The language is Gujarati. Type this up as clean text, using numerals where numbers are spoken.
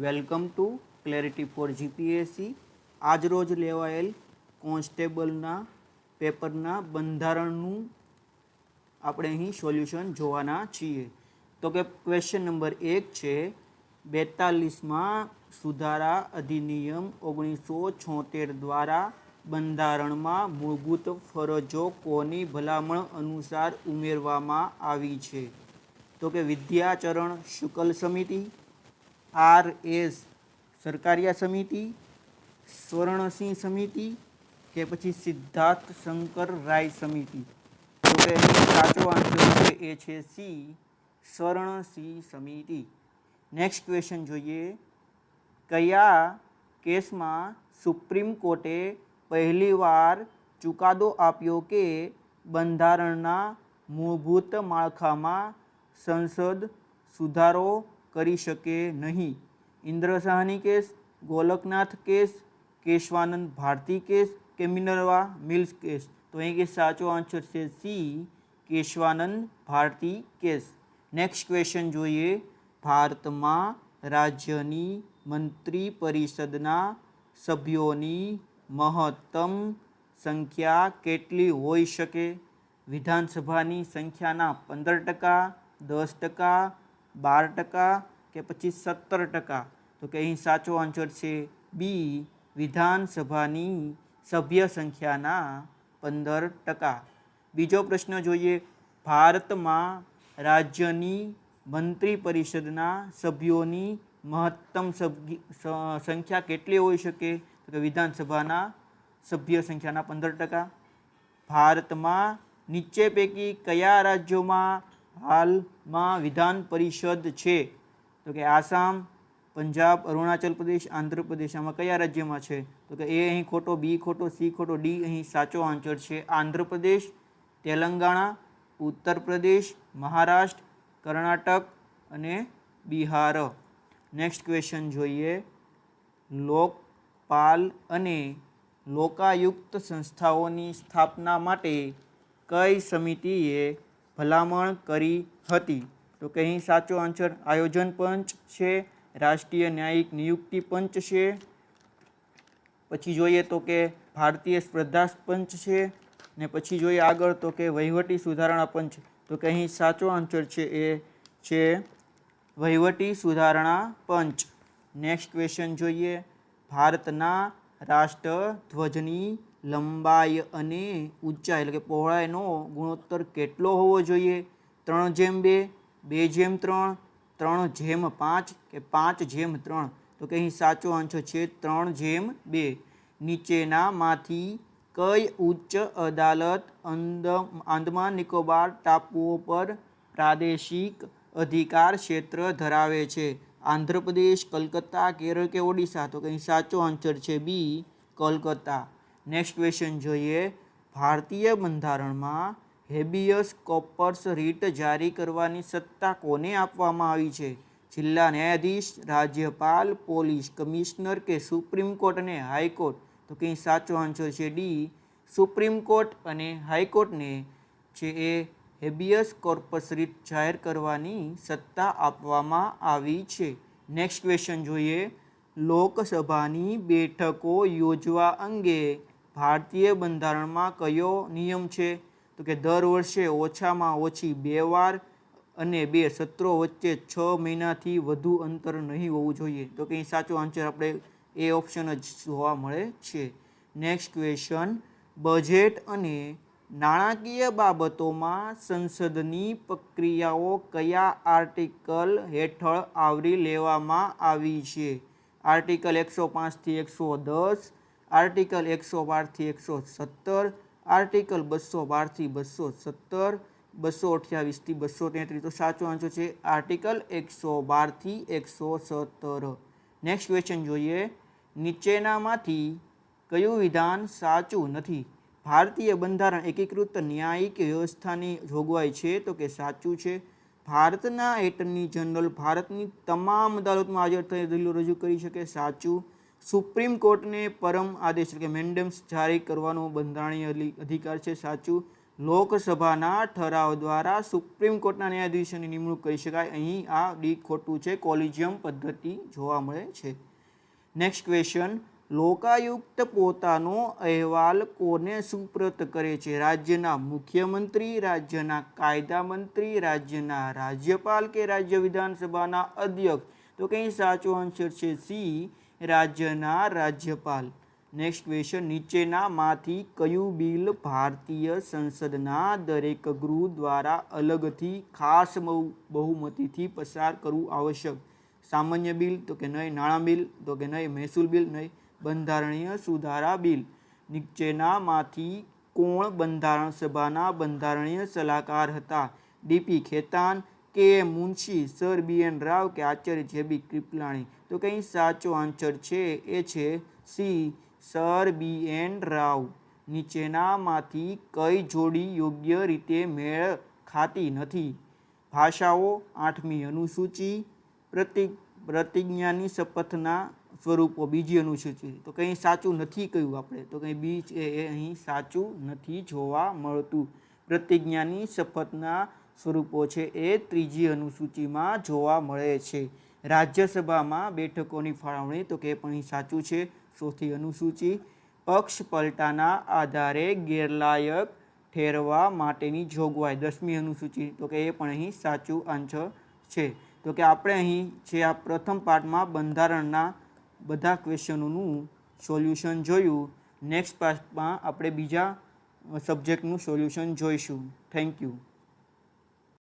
Welcome to clarity for GPSC. આજરોજ લેવાયેલ કોન્સ્ટેબલના પેપરના બંધારણનું આપણે અહીં સોલ્યુશન જોવાના છીએ. તો કે ક્વેશ્ચન નંબર 1 છે 42માં સુધારા અધિનિયમ 1976 દ્વારા બંધારણમાં મૂળભૂત ફરજો કોની ભલામણ અનુસાર ઉમેરવામાં આવી છે? તો કે વિદ્યાચરણ શુક્લ સમિતિ, RS સરકારિયા સમિતિ, સ્વર્ણસિંહ સમિતિ કે પછી સિદ્ધાર્થ શંકર રાય સમિતિ. તો કે સાચો આન્સર છે એ છે સી, સ્વર્ણસિંહ સમિતિ. નેક્સ્ટ ક્વેશ્ચન જોઈએ. કયા કેસમાં સુપ્રીમ કોર્ટે પહેલીવાર ચુકાદો આપ્યો કે બંધારણના મૂળભૂત માળખામાં સંસદ સુધારો કરી શકે નહીં? ઇન્દ્રસાહની case, ગોલકનાથ case, Keshavananda Bharati case કે મિનર્વા મિલ્સ કેસ? તો અહીં કે સાચો આન્સર છે C, Keshavananda Bharati case. Next question જોઈએ. ભારતમાં રાજ્યની મંત્રી પરિષદના સભ્યોની મહત્તમ સંખ્યા કેટલી હોઈ શકે? વિધાનસભાની સંખ્યાના 15%, 10%, 12% કે પછી 17%? તો કે અહીં સાચો આન્સર છે બી, વિધાનસભાની સભ્ય સંખ્યાના 15%. બીજો પ્રશ્ન જોઈએ. ભારતમાં રાજ્યની મંત્રી પરિષદના સભ્યોની મહત્તમ સંખ્યા કેટલી હોઈ શકે? તો કે વિધાનસભાના સભ્ય સંખ્યાના 15%. ભારતમાં નીચે પૈકી કયા રાજ્યોમાં હાલમાં વિધાન પરિષદ છે? તો કે આસામ, પંજાબ, અરુણાચલ પ્રદેશ, આંધ્રપ્રદેશ. આમાં કયા રાજ્યમાં છે? તો કે એ અહીં ખોટો, બી ખોટો, સી ખોટો, ડી અહીં સાચો આન્સર છે આંધ્રપ્રદેશ, તેલંગાણા, ઉત્તર પ્રદેશ, મહારાષ્ટ્ર, કર્ણાટક અને બિહાર. નેક્સ્ટ ક્વેશ્ચન જોઈએ. લોકપાલ અને લોકાયુક્ત સંસ્થાઓની સ્થાપના માટે કઈ સમિતિએ ભલામણ કરી હતી? તો કે અહીં સાચો આન્સર આયોજન પંચ છે, રાષ્ટ્રીય ન્યાયિક નિયુક્તિ પંચ છે, પછી જોઈએ તો કે ભારતીય સ્પર્ધા પંચ છે, ને પછી જોઈએ આગળ તો કે વહીવટી સુધારણા પંચ. તો કે અહીં સાચો આન્સર છે એ છે વહીવટી સુધારણા પંચ. નેક્સ્ટ ક્વેશ્ચન જોઈએ. ભારતના રાષ્ટ્રધ્વજની લંબાઈ અને ઊંચાઈ એટલે કે પહોળાઈનો ગુણોત્તર કેટલો હોવો જોઈએ? 3:2, 2:3, 3:5 કે 5:3? તો કે અહીં સાચો આન્સર છે 3:2. નીચેનામાંથી કઈ ઉચ્ચ અદાલત આંદામાન નિકોબાર ટાપુઓ પર પ્રાદેશિક અધિકાર ક્ષેત્ર ધરાવે છે? આંધ્રપ્રદેશ, કલકત્તા, કેરળ કે ઓડિશા? તો કંઈ સાચો આન્સર છે બી, કોલકાતા. નેક્સ્ટ ક્વેશ્ચન જોઈએ. ભારતીય બંધારણમાં હેબિયસ કોર્પસ રીટ જારી કરવાની સત્તા કોને આપવામાં આવી છે? જિલ્લા ન્યાયાધીશ, રાજ્યપાલ, પોલીસ કમિશનર કે સુપ્રીમ કોર્ટ અને હાઈકોર્ટ? તો કંઈ સાચો આન્સર છે ડી, સુપ્રીમ કોર્ટ અને હાઈકોર્ટને છે એ હેબિયસ કોર્પસ રીટ જાહેર કરવાની સત્તા આપવામાં આવી છે. નેક્સ્ટ ક્વેશ્ચન જોઈએ. લોકસભાની બેઠકો યોજવા અંગે ભારતીય બંધારણમાં કયો નિયમ છે? તો કે દર વર્ષે ઓછામાં ઓછી 2 વાર અને 2 સત્રો વચ્ચે 6 મહિનાથી વધુ અંતર નહીં હોવું જોઈએ. તો કંઈ સાચો આન્સર આપણે એ ઓપ્શન જ જોવા મળે છે. Next question. બજેટ અને નાણાકીય બાબતોમાં સંસદની પ્રક્રિયાઓ કયા આર્ટિકલ હેઠળ આવરી લેવામાં આવી છે? આર્ટિકલ 105 થી 110, આર્ટિકલ 112 થી 117, આર્ટિકલ 212 થી 217, 228 થી 233? તો સાચો આન્સર છે આર્ટિકલ 112 થી 117. નેક્સ્ટ ક્વેશ્ચન જોઈએ. નીચેનામાંથી કયું વિધાન સાચું નથી? ભારતીય બંધારણ એકીકૃત ન્યાયિક વ્યવસ્થાની જોગવાઈ છે? તો કે સાચું છે. ભારતના એટર્ની જનરલ ભારતની તમામ અદાલતમાં હાજર થઈ દલીલો રજૂ કરી શકે? સાચું. સુપ્રીમ કોર્ટને પરમ આદેશ એટલે કે મેન્ડેમ્સ જારી કરવાનો બંધારણીય અધિકાર છે? સાચું. લોકસભાના ઠરાવ દ્વારા સુપ્રીમ કોર્ટના ન્યાયાધીશોની નિમણૂક કરી શકાય. અહીં આ ડી ખોટું છે, કોલિજિયમ પદ્ધતિ જોવા મળે છે. નેક્સ્ટ ક્વેશ્ચન, લોકાયુક્ત પોતાનો અહેવાલ કોને સુપ્રત કરે છે? રાજ્યના મુખ્યમંત્રી, રાજ્યના કાયદા મંત્રી, રાજ્યના રાજ્યપાલ કે રાજ્ય વિધાનસભાના અધ્યક્ષ? તો કંઈ સાચો આન્સર છે સી, રાજ્યના રાજ્યપાલ. નેક્સ્ટ ક્વેશ્ચન, નીચેનામાંથી કયું બિલ ભારતીય સંસદના દરેક ગૃહ દ્વારા અલગથી ખાસ બહુમતીથી પસાર કરવું આવશ્યક? સામાન્ય બિલ? તો કે નહીં. નાણાં બિલ? તો કે નહીં. મહેસૂલ બિલ? નહીં. બંધારણીય સુધારા બિલ. નીચેનામાંથી કોણ બંધારણ સભાના બંધારણીય સલાહકાર હતા? ડીપી ખેતાન, કે મુનશી, સર બી.એન. રાવ કે આચાર્ય જે.બી. કૃપલાણી? તો કંઈ સાચો આન્સર છે એ છે સી, સર બી.એન. રાવ. નીચેનામાંથી કઈ જોડી યોગ્ય રીતે મેળ ખાતી નથી? ભાષાઓ, 8મી અનુસૂચિ, પ્રતિજ્ઞાની શપથના સ્વરૂપો, બીજી અનુસૂચિ. તો કંઈ સાચું નથી કહ્યું આપણે, તો કંઈ બી એ અહીં સાચું નથી જોવા મળતું. પ્રતિજ્ઞાની શપથના સ્વરૂપો છે એ ત્રીજી અનુસૂચિમાં જોવા મળે છે. રાજ્યસભામાં બેઠકોની ફાળવણી, તો કે પણ અહીં સાચું છે, 4થી અનુસૂચિ. પક્ષ પલટાના આધારે ગેરલાયક ઠેરવા માટેની જોગવાઈ, 10મી અનુસૂચિ. તો કે એ પણ અહીં સાચું આન્સર છે. તો કે આપણે અહીં છે આ પ્રથમ પાર્ટમાં બંધારણના બધા ક્વેશ્ચનોનું સોલ્યુશન જોયું. નેક્સ્ટ પાર્ટમાં આપણે બીજા સબ્જેક્ટનું સોલ્યુશન જોઈશું. Thank you.